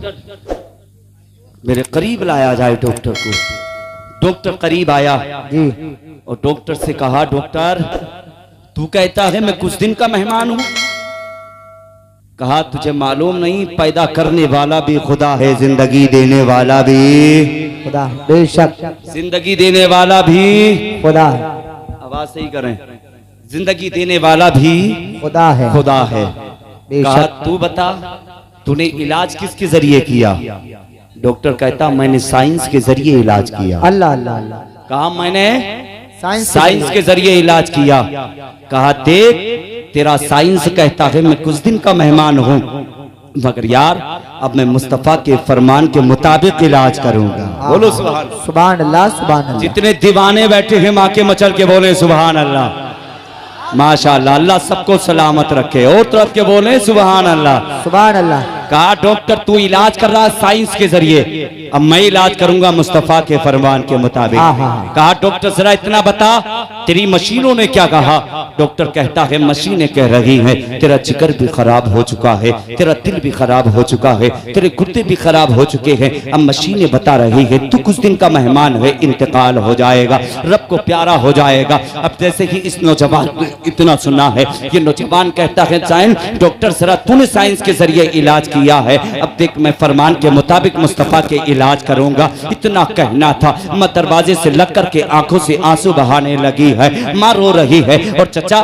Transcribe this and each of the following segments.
मेरे करीब लाया जाए डॉक्टर को। डॉक्टर करीब आया जी और डॉक्टर से कहा, डॉक्टर तू कहता है मैं कुछ दिन का मेहमान हूं। कहा तुझे मालूम नहीं, पैदा करने वाला भी खुदा है, जिंदगी देने वाला भी खुदा है, बेशक जिंदगी देने वाला भी खुदा है। आवाज सही करें, जिंदगी देने वाला भी खुदा है, खुदा है। कहा तू बता तूने इलाज किसके जरिए किया? डॉक्टर कहता मैंने साइंस के जरिए इलाज किया। अल्लाह अल्लाह अल्लाह। कहा मैंने साइंस के जरिए इलाज किया। कहा देख तेरा साइंस कहता है मैं कुछ दिन का मेहमान हूं, मगर यार अब मैं मुस्तफा के फरमान के मुताबिक इलाज करूंगा। बोलो सुभान अल्लाह सुभान अल्लाह। जितने दीवाने बैठे हैं माँ के मचल के बोले सुभान अल्लाह। माशाअल्लाह, अल्लाह सबको सलामत रखे। और तरफ के बोले सुभान अल्लाह सुभान अल्लाह। कहा डॉक्टर तू इलाज कर रहा है साइंस के जरिए, अब मैं इलाज करूंगा मुस्तफा के फरमान के मुताबिक। कहा डॉक्टर जरा इतना बता तेरी मशीनों ने क्या कहा? डॉक्टर कहता है मशीनें कह रही हैं तेरा जिगर भी खराब हो चुका है, तेरा दिल भी खराब हो चुका है, तेरे गुर्दे भी खराब हो चुके हैं। अब मशीनें बता रही है तू कुछ दिन का मेहमान है, इंतकाल हो जाएगा, रब को प्यारा हो जाएगा। अब जैसे ही इस नौजवान ने इतना सुना है, ये नौजवान कहता है साइंस डॉक्टर जरा तूने साइंस के जरिए इलाज किया है, अब देख मैं फरमान के मुताबिक मुस्तफा के इलाज करूंगा। इतना कहना था, मैं दरवाजे से लग कर के आंखों से आंसू बहाने लगी है, माँ रो रही है और चचा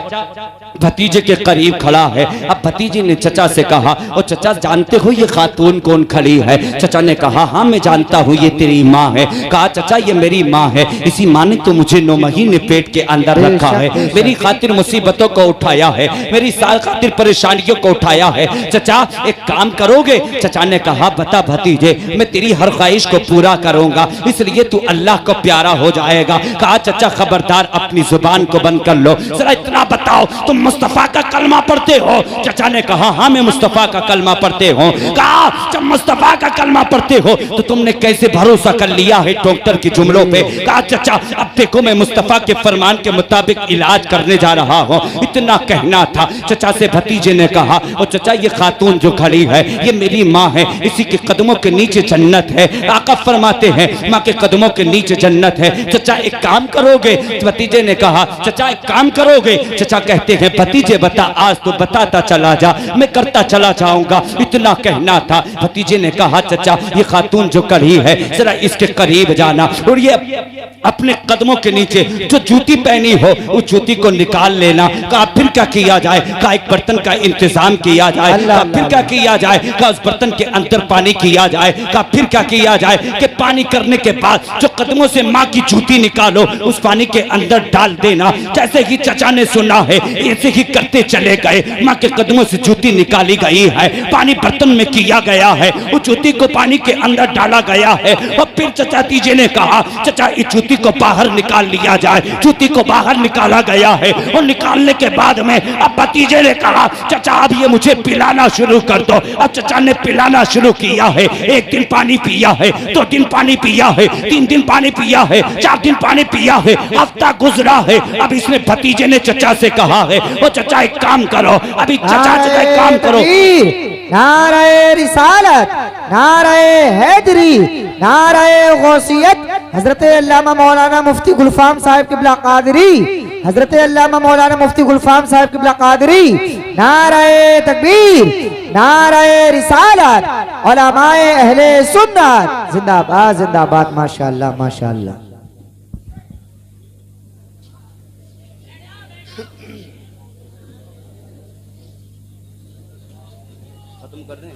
भतीजे के करीब खड़ा है। अब भतीजे ने चचा से कहा, और चचा जानते हो ये खातून कौन खड़ी है? चचा ने कहा हाँ मैं जानता हूँ ये तेरी माँ है। कहा चचा ये मेरी माँ है, इसी माँ ने तो मुझे 9 महीने पेट के अंदर रखा है, मेरी खातिर मुसीबतों को उठाया है, मेरी साल खातिर परेशानियों को उठाया है। चचा एक काम करोगे? चचा ने कहा बता भतीजे मैं तेरी हर ख्वाहिश को पूरा करूंगा, इसलिए तू अल्लाह को प्यारा हो जाएगा। कहा चचा खबरदार अपनी जुबान को बंद कर लो, जरा इतना बताओ तुम मुस्तफा का कलमा पढ़ते हो? चचा ने कहा हाँ मैं मुस्तफा का कलमा पढ़ते हो। कहा जब मुस्तफा का कलमा पढ़ते हो तो तुमने कैसे भरोसा कर लिया है डॉक्टर के जुमलों पे? कहा चचा अब देखो मैं मुस्तफा के फरमान के मुताबिक इलाज करने जा रहा हूँ। इतना कहना था, चचा से भतीजे ने कहा और चचा ये खातून जो खड़ी है ये मेरी माँ है, इसी के कदमों के नीचे जन्नत है। आका फरमाते हैं माँ के कदमों के नीचे जन्नत है। चचा एक काम करोगे? भतीजे ने कहा चचा एक काम करोगे? चचा कहते हैं भतीजे बता, आज तो बताता चला जा, मैं करता चला जाऊंगा। इतना कहना था, भतीजे ने कहा चचा ये खातून जो खड़ी है जरा इसके करीब जाना और ये अपने कदमों के नीचे जो जूती पहनी हो उस जूती को निकाल लेना। कहा फिर क्या किया जाए? कहा एक बर्तन का इंतजाम किया जाए। कहा फिर क्या किया जाए? कहा उस बर्तन के अंदर पानी किया जाए। कहा फिर क्या किया जाए? कि पानी करने के बाद जो कदमों से माँ की जूती निकालो उस पानी के अंदर डाल देना। जैसे ही चचा ने सुना है ऐसे ही करते चले गए, माँ के कदमों से जूती निकाली गई है, पानी बर्तन में किया गया है, उस जूती को पानी के अंदर डाला गया है। और फिर चचा तीजे ने कहा चचा इस जूती को बाहर निकाल लिया जाए। जूती को बाहर निकाला गया है और निकालने के बाद में अब भतीजे ने कहा चचा अब ये मुझे पिलाना शुरू कर दो। अब चचा ने पिलाना शुरू किया है। 1 दिन पानी पिया है, 2 दिन पानी पिया है, 3 दिन पानी पिया है, 4 दिन पानी पिया है, हफ्ता गुजरा है। अब इसने भतीजे ने चचा से कहा है ओ चचा एक काम करो, अभी चचा एक काम करो, नारे रिसालत, नारे हैदरी, नारे गौसियत, हजरत अल्लामा मौलाना मुफ्ती गुलफाम साहब क़िबला क़ादरी, हजरत अल्लामा मौलाना मुफ्ती गुलफाम साहब क़िबला क़ादरी, नारे तकबीर, नारे रिसालत, उलमाए अहले सुन्नत जिंदाबाद जिंदाबाद। माशाअल्लाह माशाअल्लाह। खत्म कर दें?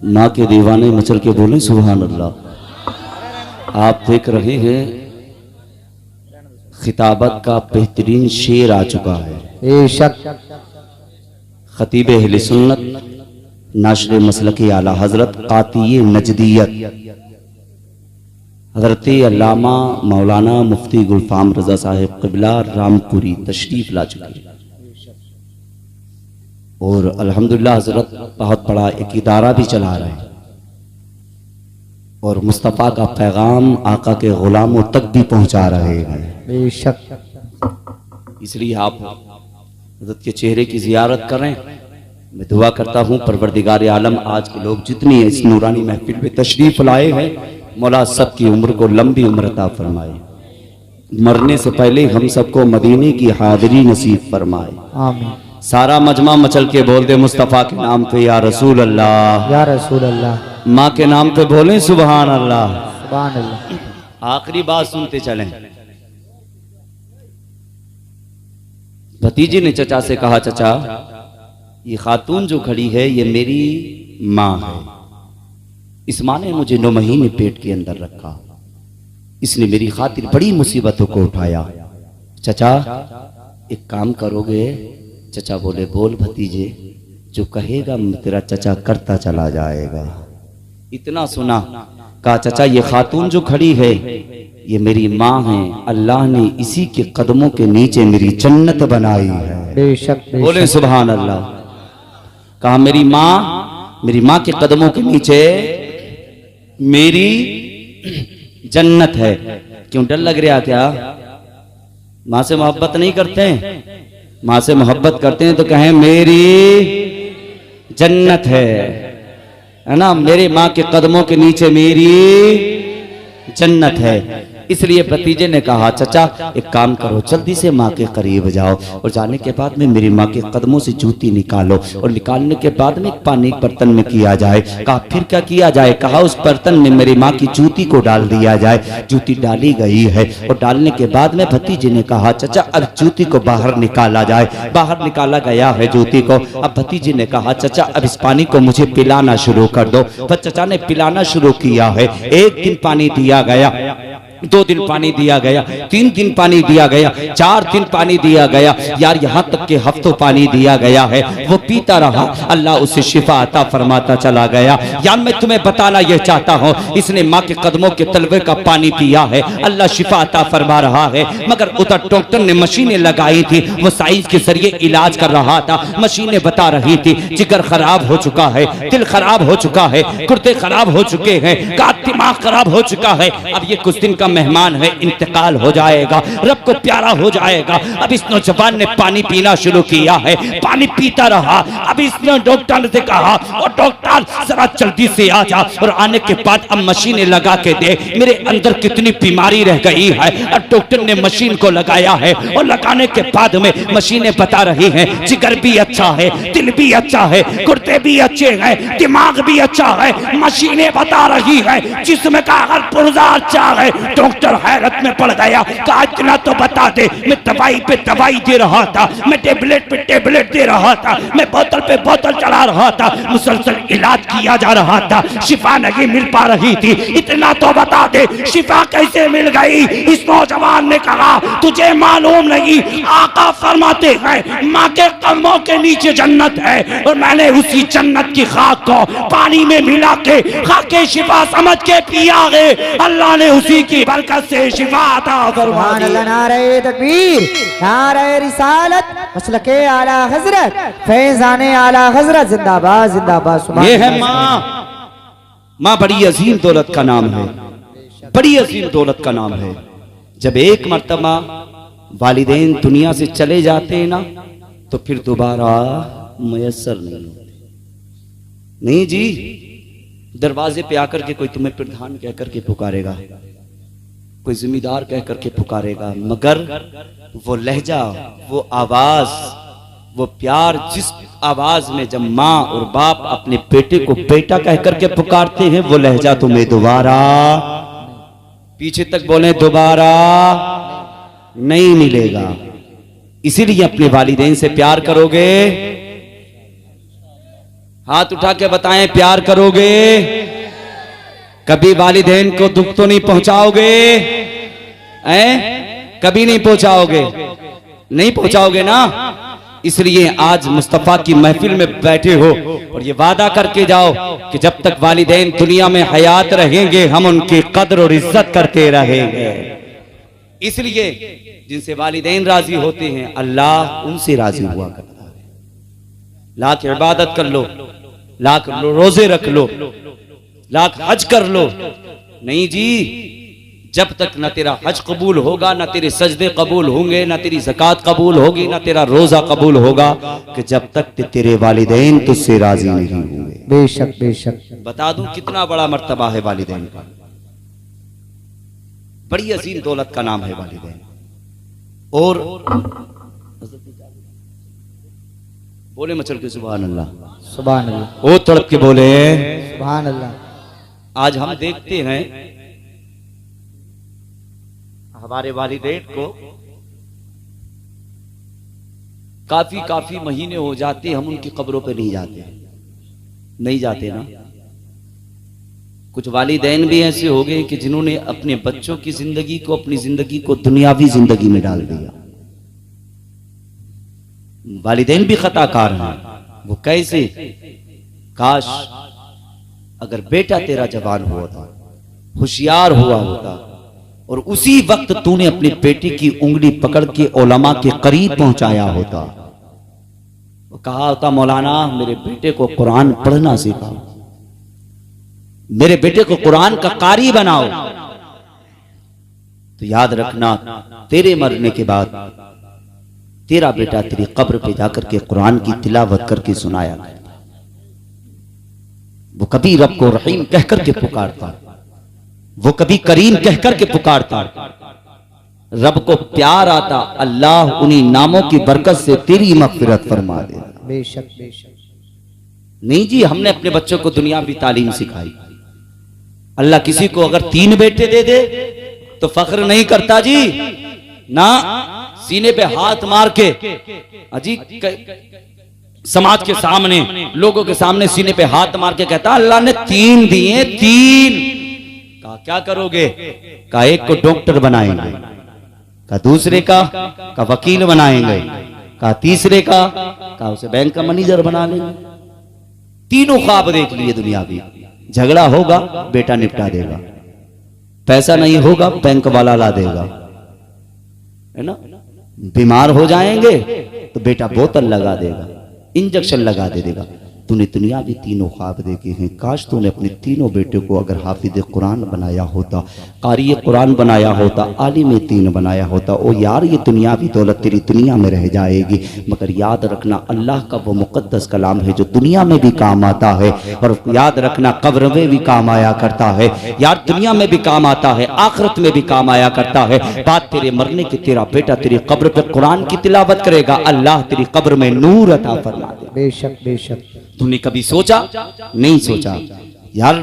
माँ के दीवाने मचल के बोले सुभान अल्लाह। आप देख रहे हैं खिताबत का बेहतरीन शेर आ चुका है। खतीब अहले सुन्नत नाशर मसलक आला हजरत कातिय नजदियत हजरत अल्लामा मौलाना मुफ्ती गुलफाम रजा साहिब क़िबला रामपुरी तशरीफ ला चुके हैं। और अल्हम्दुलिल्लाह हजरत बहुत बड़ा एक इदारा भी चला रहे हैं और मुस्तफ़ा का पैगाम आका के गुलामों तक भी पहुंचा रहे हैं। बेशक। इसलिए आप हजरत के चेहरे की जियारत करें। मैं दुआ करता हूँ परवरदिगार आलम आज के लोग जितनी इस नूरानी महफिल में तशरीफ लाए हैं, मौला सब की उम्र को लंबी उम्र अता फरमाए। मरने से पहले हम सबको मदीने की हाजिरी नसीब फरमाए। आमीन। सारा मजमा मचल के बोल दे मुस्तफ़ा के नाम पे या रसूल अल्लाह, या रसूल अल्लाह। माँ के नाम पे बोलें सुबहान अल्लाह। सुभान अल्लाह। आखिरी बात सुनते चलें। भतीजी ने चचा से कहा, चचा ये खातून जो खड़ी है ये मेरी माँ है। इस माँ ने मुझे 9 महीने पेट के अंदर रखा, इसने मेरी खातिर बड़ी मुसीबतों को उठाया। चचा एक काम करोगे? चचा बोले, बोल भतीजे, जो कहेगा तेरा चचा करता चला जाएगा। इतना सुना, कहा चचा ये खातून जो खड़ी है ये मेरी माँ है, अल्लाह ने इसी के कदमों के नीचे मेरी जन्नत बनाई है। बेशक, बेशक। बोले सुभान अल्लाह। कहा मेरी माँ के कदमों के नीचे मेरी जन्नत है। क्यों डर लग रहा क्या? माँ से मोहब्बत नहीं करते हैं? माँ से मोहब्बत करते हैं तो कहें मेरी जन्नत है ना। मेरे माँ के कदमों के नीचे मेरी जन्नत है। इसलिए भतीजे ने कहा, चचा एक काम करो, जल्दी से माँ के करीब जाओ और जाने के बाद में मेरी माँ के कदमों से जूती निकालो और निकालने के बाद में पानी के बर्तन में किया जाए। कहा फिर क्या किया जाए? कहा उस बर्तन में मेरी माँ की जूती को डाल दिया जाए। जूती डाली गई है और डालने के बाद में भतीजे ने कहा, चचा अब जूती को बाहर निकाला जाए। बाहर निकाला गया है जूती को। अब भतीजे ने कहा, चचा अब इस पानी को मुझे पिलाना शुरू कर दो। पर चचा ने पिलाना शुरू किया है। 1 दिन पानी दिया गया, 2 दिन पानी दिया गया, 3 दिन पानी दिया गया, 4 दिन पानी दिया गया, यार यहाँ तक के हफ्तों पानी दिया गया है। वो पीता रहा, अल्लाह उसे शिफा अता फरमाता चला गया। यार मैं तुम्हें बताना यह चाहता हूँ, इसने माँ के कदमों के तलवे का पानी पिया है, अल्लाह शिफा अता फरमा रहा है। मगर उधर डॉक्टर ने मशीनें लगाई थी, वो साइंस के जरिए इलाज कर रहा था। मशीनें बता रही थी जिगर खराब हो चुका है, दिल खराब हो चुका है, गुर्दे खराब हो चुके हैं, दिमाग खराब हो चुका है। अब ये कुछ दिन का मेहमान है, इंतकाल हो जाएगा, रब को प्यारा हो जाएगा। अब इस नौजवान ने पानी पीना शुरू किया है, पानी पीता रहा। अब इसने डॉक्टर से कहा, और डॉक्टर जरा जल्दी से आ जा और आने के बाद अब मशीनें लगा के दे, मेरे अंदर कितनी बीमारी रह गई है। अब डॉक्टर ने मशीन को लगाया है और लगाने के बाद में मशीनें बता रही हैं जिगर भी अच्छा है, दिल भी अच्छा है, गुर्दे भी अच्छे हैं, दिमाग भी अच्छा है। मशीनें बता रही है जिस्म का हर पुर्जा अच्छा है। डॉक्टर हैरत में पड़ गया, कहा इतना तो बता दे, मैं दवाई पे दवाई दे रहा था, मैं टेबलेट पे टेबलेट दे रहा था, मैं बोतल पे बोतल चढ़ा रहा था, मुसलसल इलाज किया जा रहा था, शिफा नहीं मिल पा रही थी। इतना तो बता दे शिफा कैसे मिल गई? इस नौजवान ने कहा, तुझे मालूम नहीं, आका फरमाते हैं माँ के कदमों के नीचे जन्नत है और मैंने उसी जन्नत की खाक को पानी में मिला के खाके शिफा समझ के पिया है। अल्लाह ने उसी की बरकत से शिफा अता फरमा दी। नारे तकबीर, नारे रिसालत, मसलके आला हजरत, फैजाने आला हजरत, जिंदाबाद जिंदाबाद। ये है माँ। माँ बड़ी अजीम दौलत का नाम है, बड़ी अजीम दौलत का नाम है। जब एक मर्तबा वालिदैन दुनिया से चले जाते हैं ना, तो फिर दोबारा मुयस्सर नहीं होते। नहीं जी, दरवाजे पे आकर के कोई तुम्हें प्रधान कह करके पुकारेगा, कोई जिम्मेदार कह करके पुकारेगा, मगर वो लहजा, वो आवाज, वो प्यार, जिस आवाज में जब माँ और बाप अपने बेटे को बेटा कह करके पुकारते हैं, वो लहजा तुम्हें दोबारा, पीछे तक बोले, दोबारा नहीं मिलेगा। इसीलिए अपने वालिदैन से प्यार करोगे? हाथ उठा के बताएं, प्यार करोगे? कभी वालिदैन को दुख तो नहीं पहुंचाओगे? कभी नहीं पहुंचाओगे, नहीं पहुंचाओगे ना। इसलिए आज मुस्तफा की महफिल में बैठे हो और ये वादा करके जाओ कि जब तक वालिदैन दुनिया में हयात रहेंगे हम उनकी कद्र और इज्जत करते रहेंगे। इसलिए जिनसे वालिदैन राजी होते हैं, अल्लाह उनसे राजी हुआ करता है। लाख इबादत कर लो, लाख रोजे रख लो, लाख हज कर लो, नहीं जी, जब तक न तेरा हज कबूल होगा, न तेरे सजदे कबूल होंगे, न तेरी ज़कात कबूल होगी, न तेरा रोजा कबूल होगा, कि जब तक तेरे वालिदैन तुझसे राजी नहीं होंगे। बेशक बेशक। बता दूं कितना बड़ा मर्तबा है वालिदैन का, बड़ी अजीम दौलत का नाम है वालिदैन। और बोले मचल के सुभान अल्लाह, सुभान अल्लाह, वो तड़प के बोले सुभान अल्लाह। आज हम देखते हैं हमारे वालिदैन को काफी महीने हो जाते, हम उनकी कब्रों पे नहीं जाते, नहीं जाते ना। कुछ वालिदैन भी ऐसे हो गए कि जिन्होंने अपने बच्चों की जिंदगी को, अपनी जिंदगी को दुनियावी जिंदगी में डाल दिया। वालिदैन भी खताकार हैं। वो कैसे? काश अगर बेटा तेरा जवान हुआ था, होशियार हुआ होता, और उसी वक्त तूने अपनी बेटी की उंगली पकड़ के उलमा के करीब पहुंचाया होता, वो कहा होता मौलाना मेरे बेटे को कुरान पढ़ना सिखाओ, मेरे बेटे को कुरान का कारी बनाओ, तो याद रखना तेरे मरने के बाद तेरा बेटा तेरी कब्र पे जाकर के कुरान की तिलावत करके सुनाया करता। वो कभी रब को रहीम कहकर के पुकारता, वो कभी करीम कहकर के पुकारता। रब को प्यार आता, अल्लाह उन्हीं नामों की बरकत से तेरी मग़फ़िरत फरमा दे। बेशक बेशक। नहीं जी, हमने अपने बच्चों को दुनियावी तालीम सिखाई। अल्लाह किसी को अगर 3 बेटे दे दे तो फख्र नहीं करता जी, ना, सीने पे हाथ मार के अजी समाज के सामने, लोगों के सामने सीने पे हाथ मार के कहता अल्लाह ने 3 दिए, 3। कहा क्या करोगे? कहा एक को डॉक्टर बनाएंगे, कहा दूसरे का वकील बनाएंगे, कहा तीसरे का उसे बैंक का मैनेजर बना लेंगे। तीनों ख्वाब देख लिए दुनियावी। झगड़ा होगा बेटा निपटा देगा, पैसा नहीं होगा बैंक वाला ला देगा, है ना। बीमार हो जाएंगे तो बेटा बोतल लगा देगा, इंजेक्शन लगा दे देगा। तूने दुनियावी तीनों ख्वाब देखे हैं। काश तूने अपने तीनों बेटे को अगर हाफिज कुरान बनाया होता, कारी कुरान बनाया होता, आलिम दीन बनाया होता। ओ यार, ये दुनियावी दौलत तेरी दुनिया में रह जाएगी, मगर याद रखना अल्लाह का वो मुकद्दस कलाम है जो दुनिया में भी काम आता है, और याद रखना कब्र में भी काम आया करता है। यार दुनिया में भी काम आता है, आखिरत में भी काम आया करता है। बात तेरे मरने की, तेरा बेटा तेरी कब्र पे कुरान की तिलावत करेगा, अल्लाह तेरी कब्र में नूर अता फरमा दे। बेशक बेशक। तूने कभी सोचा? नहीं सोचा। यार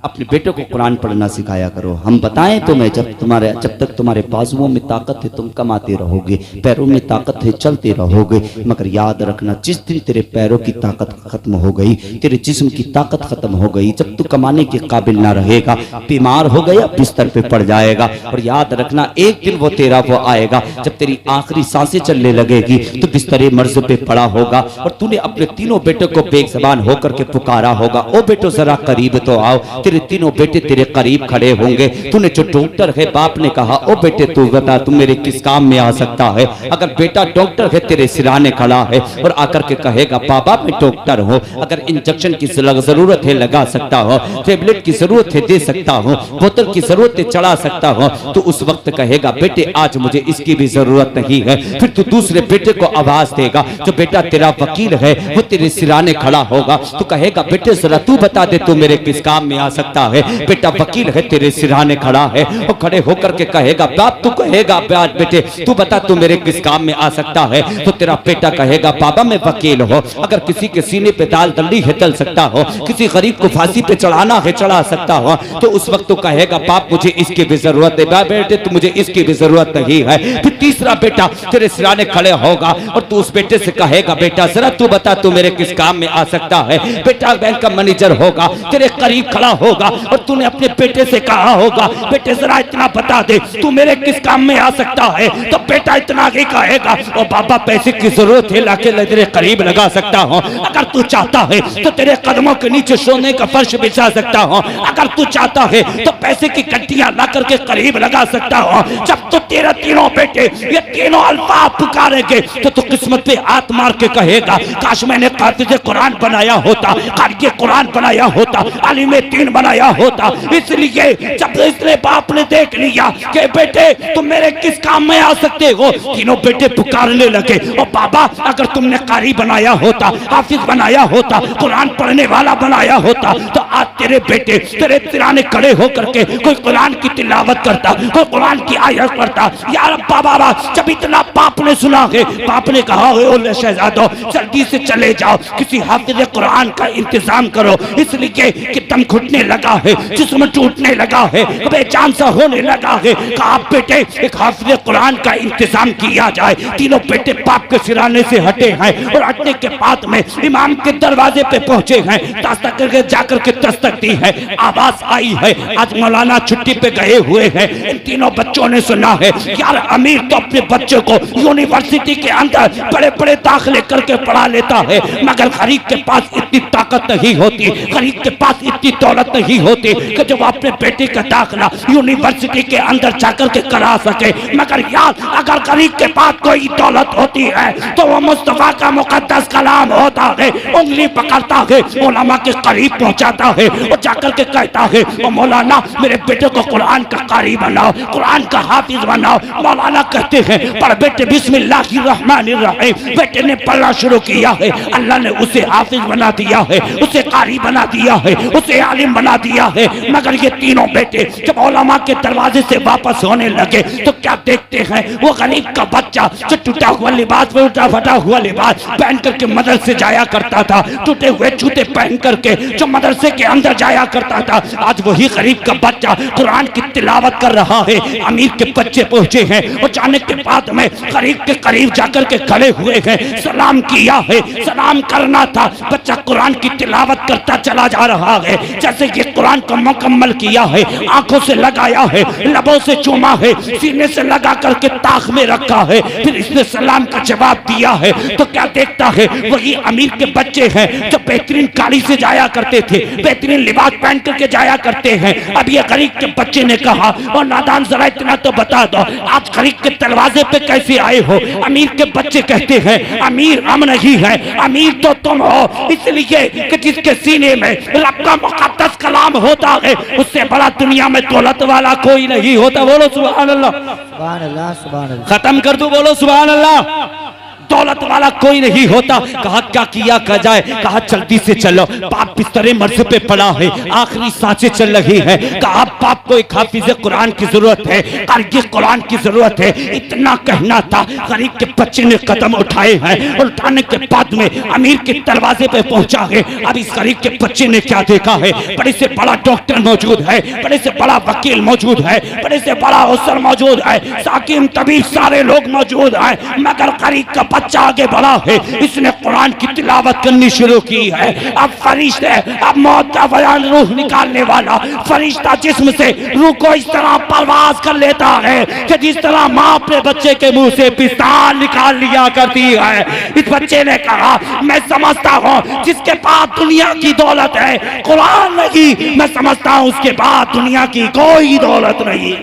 अपने बेटे को कुरान पढ़ना सिखाया करो। हम बताएं तुम्हें, जब तक तुम्हारे बाजुओं में ताकत है तुम कमाते रहोगे, पैरों में ताकत है चलते रहोगे, मगर याद रखना जिस दिन तेरे पैरों की ताकत खत्म हो गई, तेरे जिस्म की ताकत खत्म हो गई, जब तू कमाने के काबिल ना रहेगा, बीमार हो गया, बिस्तर पे पड़ जाएगा। और याद रखना एक दिन वो तेरा वो आएगा जब तेरी आखिरी सांसें चलने लगेगी तो बिस्तरे मर्ज पे पड़ा होगा, और तूने अपने तीनों बेटों को बेज़बान होकर के पुकारा होगा, ओ बेटो जरा करीब तो आओ। तेरे तीनों बेटे तेरे करीब खड़े होंगे। तूने जो डॉक्टर है, बाप ने कहा ओ बेटे तू बता तू मेरे किस काम में आ सकता है। अगर बेटा डॉक्टर है, तेरे सिराने खड़ा है और आकर के कहेगा बाबा मैं डॉक्टर हूँ, अगर इंजेक्शन की जरूरत है लगा सकता हूँ, टेबलेट की जरूरत है दे सकता हूँ, बोतल की जरूरत है चढ़ा सकता हूँ, तो उस वक्त कहेगा बेटे आज मुझे इसकी भी जरूरत नहीं है। फिर तू दूसरे बेटे को आवाज देगा, जो बेटा तेरा वकील है वो तेरे सिराने खड़ा होगा, तो कहेगा बेटे जरा तू बता दे तू मेरे किस काम में आ सकता है। बेटा वकील है तेरे सिरहाने खड़ा है, और खड़े होकर के कहेगा बाप, तू कहेगा बेटे तू बता तू मेरे किस काम में आ सकता है, तो तेरा बेटा कहेगा बाबा मैं वकील हूँ, अगर किसी के सीने पे दाल दल्ली है चल सकता हो, किसी गरीब को फांसी पे चढ़ाना है चढ़ा सकता हो, तो उस वक्त तो कहेगा बाप मुझे इसकी भी जरूरत है, बेटे तो मुझे इसकी भी जरूरत नहीं है। फिर तीसरा बेटा तेरे सिरहाने खड़े होगा और तू उस बेटे से कहेगा बेटा जरा तू बता तू मेरे किस काम में आ सकता है। बेटा बैंक का मैनेजर होगा, तेरे करीब खड़ा होगा और तूने अपने बेटे से कहा होगा, बेटे जरा इतना बता दे तू मेरे किस काम में आ सकता है, तो बेटा इतना ही कहेगा, और बाबा पैसे की जरूरत है लाके तेरे करीब लगा सकता हूँ, अगर तू चाहता है तो तेरे कदमों के नीचे सोने का फर्श बिछा सकता हूँ, अगर तू चाहता है तो पैसे की गड्डियां ला करके करीब लगा सकता हूँ। जब तो तेरे तीनों बेटे ये तीनों अल्फाज पुकारेंगे तो तू किस्मत पे हाथ मार के कहेगा, काश मैंने काफिज़े कुरान बनाया होता, कारी कुरान बनाया होता, आलिम दीन बनाया होता। इसलिए जब इसलिए बाप ने देख लिया कि बेटे तुम मेरे किस काम में आ सकते हो, तीनों बेटे पुकारने लगे, और बाबा अगर तुमने कारी बनाया होता, हाफिज बनाया होता, कुरान पढ़ने वाला बनाया होता, तो आज तेरे बेटे तेरे तिराने खड़े होकर के कोई कुरान की तिलावत करता, कोई कुरान की आयत पढ़ता। यार बाबा जब इतना बाप ने सुना है, बाप ने कहा है शहजादो जल्दी से चले जाओ, किसी हाफिज कुरान का इंतजाम करो, इसलिए कि दम घुटने लगा है, जिस्म टूटने लगा है, बेजान सा होने लगा है। कहा बेटे एक हाफिज कुरान का इंतजाम किया जाए। तीनों बेटे बाप के सिराने से हटे हैं और हटने के बाद में इमाम के दरवाजे पे पहुंचे हैं, दस्तक करके जाकर के दस्तक दी है, आवाज आई है आज मौलाना छुट्टी पे गए हुए हैं। इन तीनों बच्चों ने सुना है यार अमीर तो अपने बच्चे को यूनिवर्सिटी के अंदर बड़े बड़े दाखिले करके पढ़ा लेता है, मगर गरीब के पास इतनी ताकत नहीं होती, गरीब के पास इतनी दौलत नहीं होती कि जब अपने बेटे का दाखिला यूनिवर्सिटी के अंदर जाकर के करा सके। मगर यार अगर गरीब के पास कोई दौलत होती है तो वो मुस्तफा का मुकद्दस कलाम होता है, उंगली पकड़ता है, उलमा के करीब पहुंचाता है और जाकर के कहता है ओ मौलाना मेरे बेटे को कुरान का कारी बनाओ, कुरान का हाफिज बनाओ। मौलाना कहते हैं पर बेटे बिस्मिल्लाहिर्रहमानिर्रहीम, बेटे ने पढ़ना शुरू किया है, अल्लाह ने उसे हाफिज बना दिया है, उसे कारी बना दिया है, उसे आलिम बना दिया है। मगर ये तीनों बेटे जब उलमा के दरवाजे से वापस होने लगे तो क्या देखते हैं, वो गरीब का बच्चा जो टूटा हुआ लिबास, टूटा फटा हुआ लिबास पहन करके मदरसे जाया करता था, टूटे हुए जूते पहन करके जो मदरसे के अंदर जाया करता था, आज वही गरीब का बच्चा कुरान की तिलावत कर रहा है। अमीर के बच्चे पहुंचे हैं और जाने के बाद में गरीब के करीब जाकर के खड़े हुए हैं, सलाम किया है, सलाम करना था, बच्चा कुरान की तिलावत करता चला जा रहा है। जैसे ये कुरान को मुकम्मल किया है, आंखों से लगाया है, लबों से चूमा है, सीने से लगा करके ताक में रखा है, फिर इसने सलाम का जवाब दिया है, तो क्या देखता है वही अमीर के बच्चे हैं जो बेहतरीन गाड़ी से जाया करते थे, बेहतरीन लिबास पहन करके जाया करते हैं। अब ये गरीब के बच्चे ने कहा और नादान जरा इतना तो बता दो आप गरीब के दरवाजे पे कैसे आए हो। अमीर के बच्चे कहते हैं अमीर हम नहीं है, अमीर तो तुम हो, इसलिए कि जिसके सीने में रब का मुकद्दस कलाम होता है उससे बड़ा दुनिया में दौलत वाला कोई नहीं होता। बोलो सुभान अल्लाह, सुभान अल्लाह, सुभान अल्लाह। खत्म कर दो, बोलो सुभान अल्लाह। दौलत वाला कोई नहीं होता। कहा क्या किया का जाए, कहा जल्दी से चलो, बाप बिस्तरे मर्ज पे पड़ा है, आखिरी सांसें चल रही है। कहा बाप को एक हाफिज कुरान की जरूरत है, कारी कुरान की जरूरत है। इतना कहना था, गरीब के बच्चे ने कदम उठाए हैं और उठाने के बाद में अमीर के दरवाजे पे पहुंचा है। अब इस गरीब के बच्चे ने क्या देखा है, बड़े से बड़ा डॉक्टर मौजूद है, बड़े से बड़ा वकील मौजूद है, बड़े से बड़ा अफसर मौजूद है, साकिम तबीब सारे लोग मौजूद हैं, मगर गरीब का बच्चा आगे बढ़ा है, इसने कुरान की तिलावत करनी शुरू की है। अब फरिश्ते, अब मौत का बयान रूह निकालने वाला फरिश्ता जिस्म से रूह को इस तरह परवाज कर लेता है कि जिस तरह माँ अपने बच्चे के मुंह से पिस्ताल निकाल लिया करती है। इस बच्चे ने कहा मैं समझता हूँ जिसके पास दुनिया की दौलत है कुरान नहीं, मैं समझता हूँ उसके बाद दुनिया की कोई दौलत नहीं।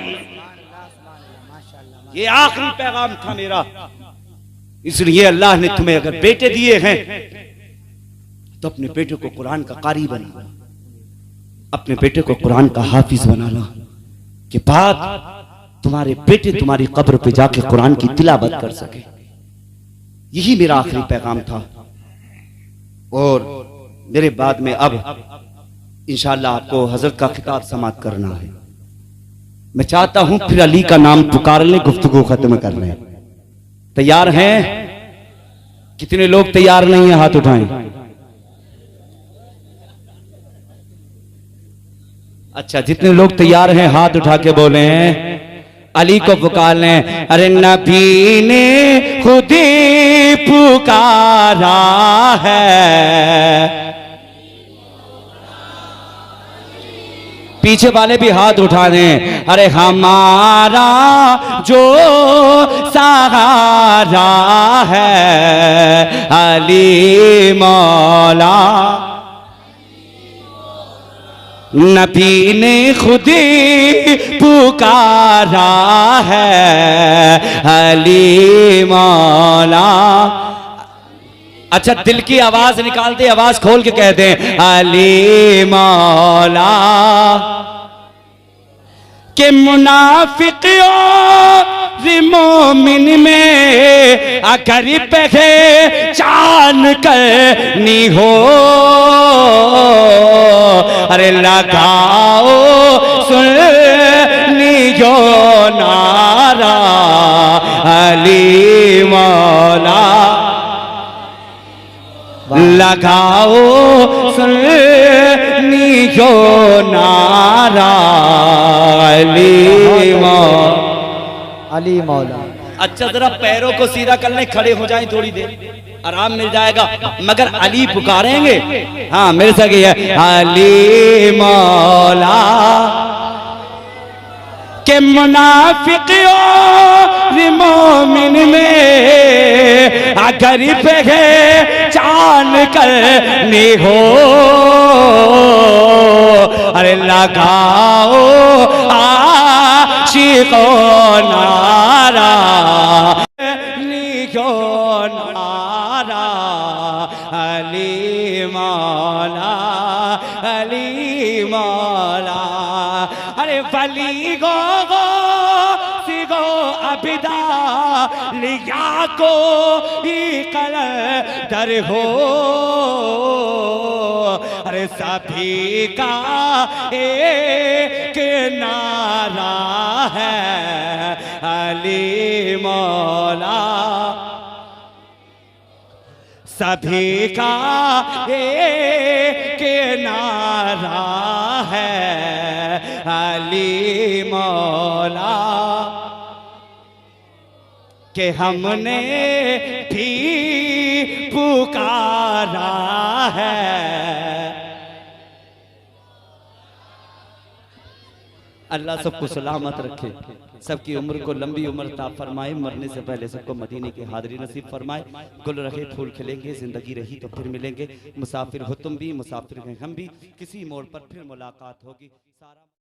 ये आखिरी पैगाम था मेरा। इसलिए अल्लाह ने तुम्हें अगर बेटे दिए हैं तो अपने बेटे को कुरान का कारी बना, अपने बेटे को कुरान का हाफिज बना लो, कि बाद तुम्हारे बेटे तुम्हारी कब्र पे जाके कुरान की तिलावत कर सके। यही मेरा आखिरी पैगाम था। और मेरे बाद में अब इंशाअल्लाह आपको हजरत का खिताब समाप्त करना है। मैं चाहता हूं फिर अली का नाम पुकार लें, गुफ्तगू खत्म कर लें। तैयार हैं? कितने लोग तैयार नहीं है हाथ उठाएं। अच्छा, जितने लोग तैयार हैं हाथ उठा के बोले हैं अली को पुकार लें। अरे नबी ने खुद ही पुकारा है, पीछे वाले भी हाथ उठा दें। अरे हमारा जो सहारा है अली मौला, नबी ने खुद ही पुकारा है अली मौला। अच्छा दिल की आवाज निकालते, आवाज खोल के कहते हैं अली मौला। के मुनाफिक और मोमिन में अगर पहचान करनी हो, अरे लगाओ सुनियो नारा अली मौला, लगाओ सुनियो नारा अली मौला। अच्छा जरा पैरों को सीधा कर लें, खड़े हो जाएं, थोड़ी देर आराम मिल जाएगा, मगर अली पुकारेंगे। हाँ मेरे से है अली मौला। के मुनाफिक और मोमिन में अगर पहचान करनी हो, अरे लगाओ आशिको नारा लिखो नारा अली मौला अली मौला। अरे वली गो सिगो अबिदा लिया को कलर हो, अरे सभी का एक नारा है अली मौला, सभी का एक नारा है अली मौला। कि हमने भी पुकारा है। अल्लाह सबको सलामत रखे, सबकी उम्र को लंबी उम्र ता फरमाए, मरने से पहले सबको मदीने की हाज़िरी नसीब फरमाए। गुल रखे फूल खिलेंगे, जिंदगी रही तो फिर मिलेंगे। मुसाफिर हो तुम भी, मुसाफिर हैं हम भी, किसी मोड़ पर फिर मुलाकात होगी। सारा